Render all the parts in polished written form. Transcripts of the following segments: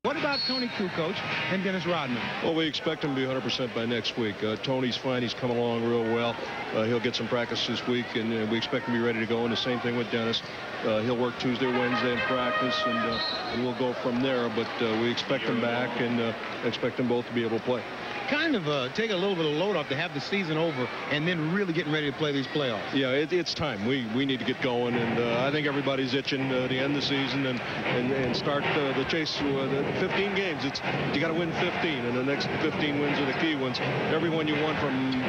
What about Tony Kukoc and Dennis Rodman? Well, we expect him to be 100% by next week. Tony's fine. He's coming along real well. He'll get some practice this week, and we expect him to be ready to go. And the same thing with Dennis. He'll work Tuesday, Wednesday in practice, and we'll go from there. But we expect him back and expect them both to be able to play. Kind of take a little bit of load off to have the season over and then really getting ready to play these playoffs. Yeah, it's time. We need to get going, and I think everybody's itching to end the season and start the chase. The 15 games. You got to win 15, and the next 15 wins are the key ones. Every one you won from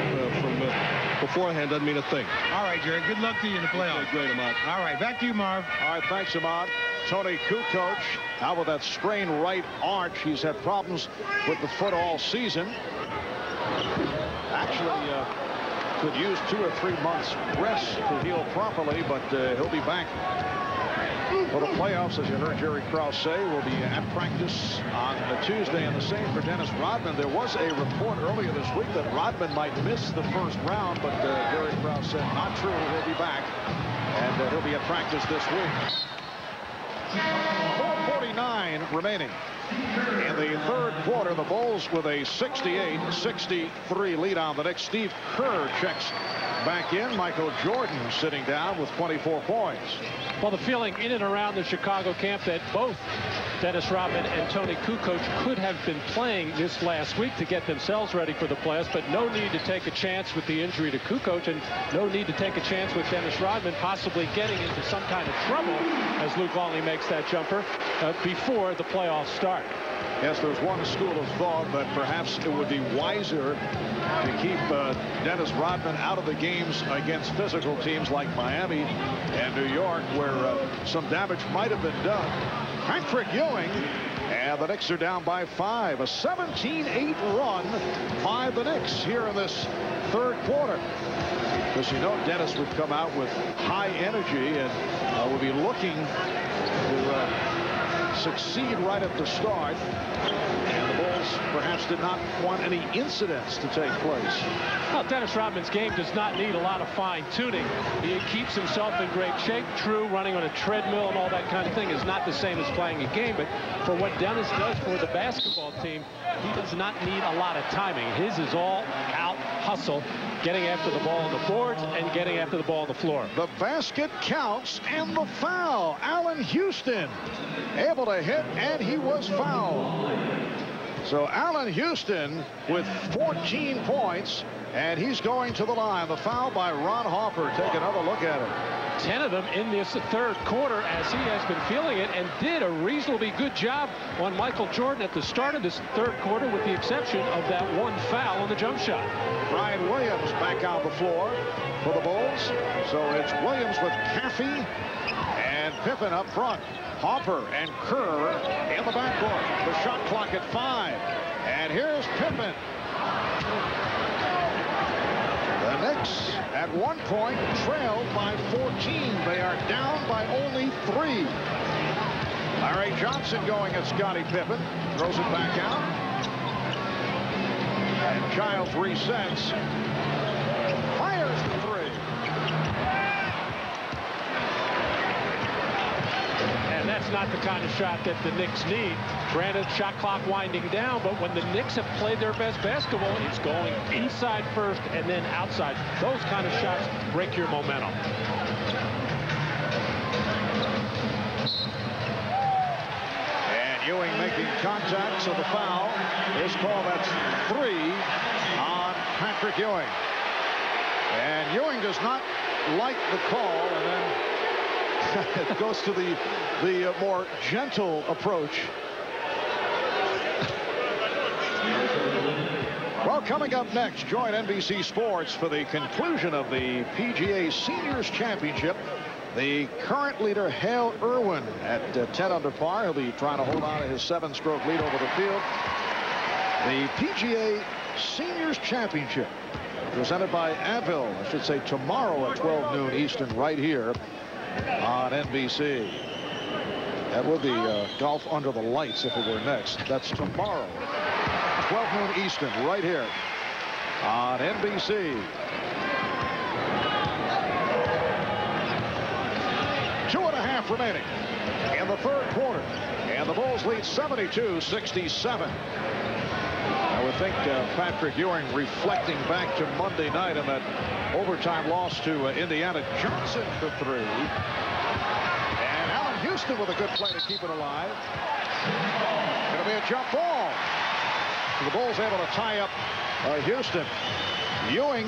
beforehand doesn't mean a thing. All right, Jerry. Good luck to you in the playoffs. Okay, great, Ahmad. All right, back to you, Marv. All right, thanks, Ahmad. Tony Kukoc out with that sprained right arch. He's had problems with the foot all season. Actually, could use 2 or 3 months rest to heal properly, but he'll be back for the playoffs. As you heard Jerry Krause say, will be at practice on Tuesday, and the same for Dennis Rodman. There was a report earlier this week that Rodman might miss the first round, but Jerry Krause said not true. He'll be back, and he'll be at practice this week. 4:49 remaining in the third quarter. The Bulls with a 68-63 lead on the Knicks. Steve Kerr checks back in. Michael Jordan sitting down with 24 points. Well, the feeling in and around the Chicago camp that both Dennis Rodman and Tony Kukoc could have been playing this last week to get themselves ready for the playoffs, but no need to take a chance with the injury to Kukoc, and no need to take a chance with Dennis Rodman possibly getting into some kind of trouble as Luke Longley makes that jumper before the playoffs start. Yes, there's one school of thought that perhaps it would be wiser to keep Dennis Rodman out of the games against physical teams like Miami and New York, where some damage might have been done. Patrick Ewing, and the Knicks are down by 5. A 17-8 run by the Knicks here in this third quarter. Because you know Dennis would come out with high energy and would be looking to succeed right at the start, and the Bulls perhaps did not want any incidents to take place. Well, Dennis Rodman's game does not need a lot of fine-tuning. He keeps himself in great shape. True, running on a treadmill and all that kind of thing is not the same as playing a game, but for what Dennis does for the basketball team, he does not need a lot of timing. His is all out hustle, getting after the ball on the boards and getting after the ball on the floor. The basket counts, and the foul. Allen Houston able to hit, and he was fouled. So Allen Houston with 14 points, and he's going to the line. The foul by Ron Harper. Take another look at it. 10 of them in this third quarter, as he has been feeling it, and did a reasonably good job on Michael Jordan at the start of this third quarter, with the exception of that one foul on the jump shot. Brian Williams back on the floor for the Bulls. So it's Williams with Caffey and Pippen up front. Harper and Kerr in the backcourt. The shot clock at 5. And here's Pippen. The Knicks at one point trailed by 14. They are down by only 3. Larry Johnson going at Scottie Pippen. Throws it back out. And Childs resets. Fires the 3. And that's not the kind of shot that the Knicks need. Granted, shot clock winding down, but when the Knicks have played their best basketball, it's going inside first and then outside. Those kind of shots break your momentum. And Ewing making contact, so the foul is called. That's 3 on Patrick Ewing. And Ewing does not like the call, and then it goes to the more gentle approach. Well, coming up next, join NBC Sports for the conclusion of the PGA Seniors Championship. The current leader, Hale Irwin, at 10 under par. He'll be trying to hold on to his 7-stroke lead over the field. The PGA Seniors Championship, presented by Avil, I should say tomorrow at 12 noon Eastern, right here on NBC. That would be golf under the lights if it were next. That's tomorrow, 12 noon Eastern, right here on NBC. 2.5 2:30 remaining in the third quarter. And the Bulls lead 72-67. I would think Patrick Ewing, reflecting back to Monday night in that overtime loss to Indiana. Johnson for three. And Allen Houston with a good play to keep it alive. Going to be a jump ball. The Bulls able to tie up Houston. Ewing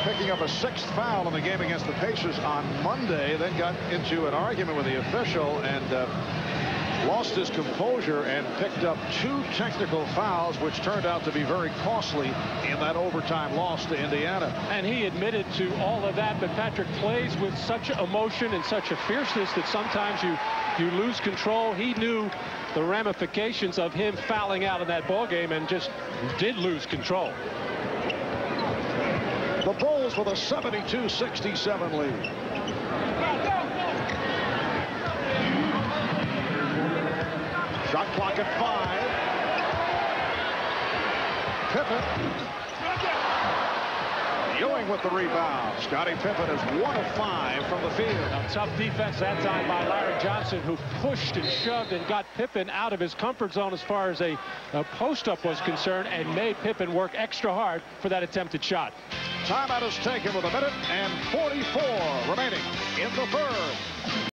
picking up a 6th foul in the game against the Pacers on Monday, then got into an argument with the official and lost his composure and picked up 2 technical fouls, which turned out to be very costly in that overtime loss to Indiana. And he admitted to all of that, but Patrick plays with such emotion and such a fierceness that sometimes you lose control. He knew the ramifications of him fouling out in that ball game and just did lose control. The Bulls with a 72-67 lead. Shot clock at 5. Pippen. Ewing with the rebound. Scottie Pippen is 1 of 5 from the field. A tough defense that time by Larry Johnson, who pushed and shoved and got Pippen out of his comfort zone as far as a post-up was concerned, and made Pippen work extra hard for that attempted shot. Timeout is taken with 1:44 remaining in the third.